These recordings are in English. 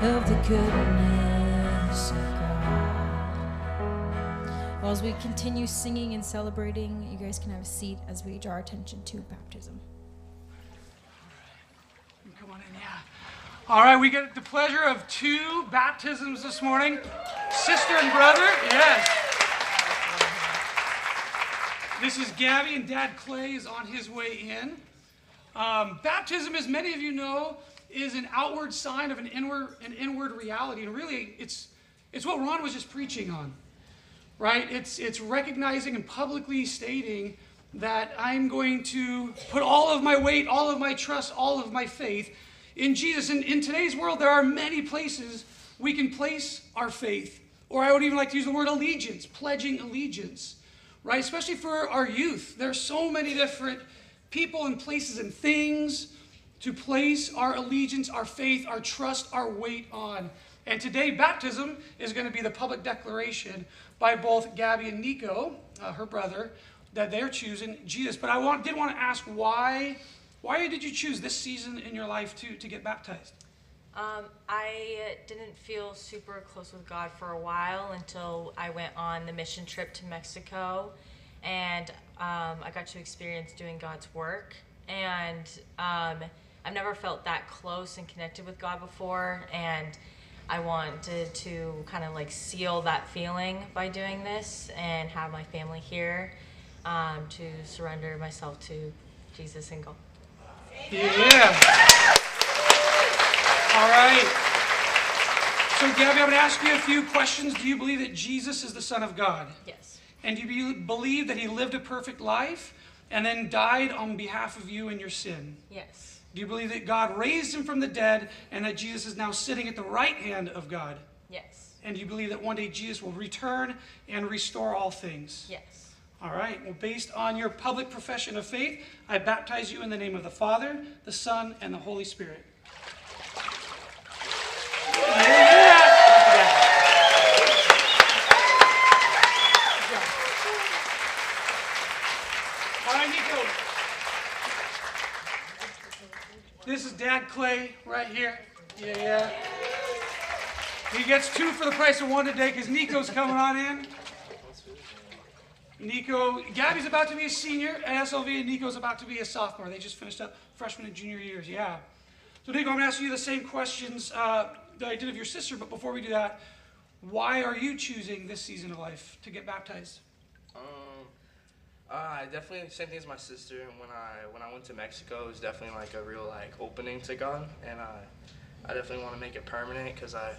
of the goodness of God. Well, as we continue singing and celebrating, you guys can have a seat as we draw our attention to baptism. Come on in, yeah. All right, we get the pleasure of 2 baptisms this morning. Sister and brother, yes. This is Gabby, and Dad Clay is on his way in. Baptism, as many of you know, is an outward sign of an inward reality. And really, it's what Ron was just preaching on, right? It's recognizing and publicly stating that I'm going to put all of my weight, all of my trust, all of my faith in Jesus. And in today's world, there are many places we can place our faith. Or I would even like to use the word allegiance, pledging allegiance, right? Especially for our youth. There are so many different people and places and things to place our allegiance, our faith, our trust, our weight on. And today, baptism is going to be the public declaration by both Gabby and Nico, her brother, that they're choosing Jesus. But I did want to ask, why did you choose this season in your life to get baptized? I didn't feel super close with God for a while until I went on the mission trip to Mexico, and I got to experience doing God's work. And I've never felt that close and connected with God before, and I wanted to kind of like seal that feeling by doing this and have my family here to surrender myself to Jesus and go. Yeah. All right. So, Gabby, I'm going to ask you a few questions. Do you believe that Jesus is the Son of God? Yes. And do you believe that he lived a perfect life and then died on behalf of you and your sin? Yes. Do you believe that God raised him from the dead and that Jesus is now sitting at the right hand of God? Yes. And do you believe that one day Jesus will return and restore all things? Yes. All right. Well, based on your public profession of faith, I baptize you in the name of the Father, the Son, and the Holy Spirit. All right, Nico. This is Dad Clay right here. Yeah. He gets 2 for the price of 1 today because Nico's coming on in. Nico, Gabby's about to be a senior at SLV, and Nico's about to be a sophomore. They just finished up freshman and junior years, yeah. So Nico, I'm going to ask you the same questions that I did of your sister, but before we do that, why are you choosing this season of life to get baptized? I definitely same thing as my sister. And when I went to Mexico, it was definitely like a real opening to God, and I definitely want to make it permanent because I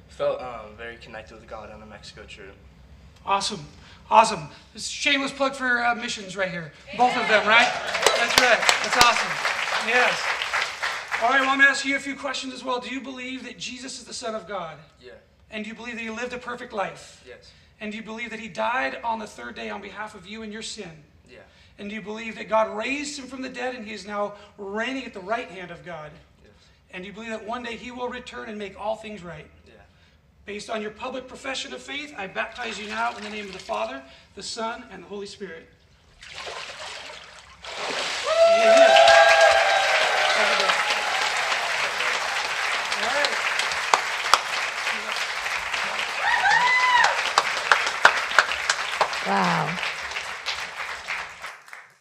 felt very connected with God on the Mexico trip. Awesome. This is a shameless plug for missions right here. Both of them, right? That's right. That's awesome. Yes. All right, well, I'm going to ask you a few questions as well. Do you believe that Jesus is the Son of God? Yeah. And do you believe that he lived a perfect life? Yes. And do you believe that he died on the 3rd day on behalf of you and your sin? Yeah. And do you believe that God raised him from the dead and he is now reigning at the right hand of God? Yes. And do you believe that one day he will return and make all things right? Yeah. Based on your public profession of faith, I baptize you now in the name of the Father, the Son, and the Holy Spirit.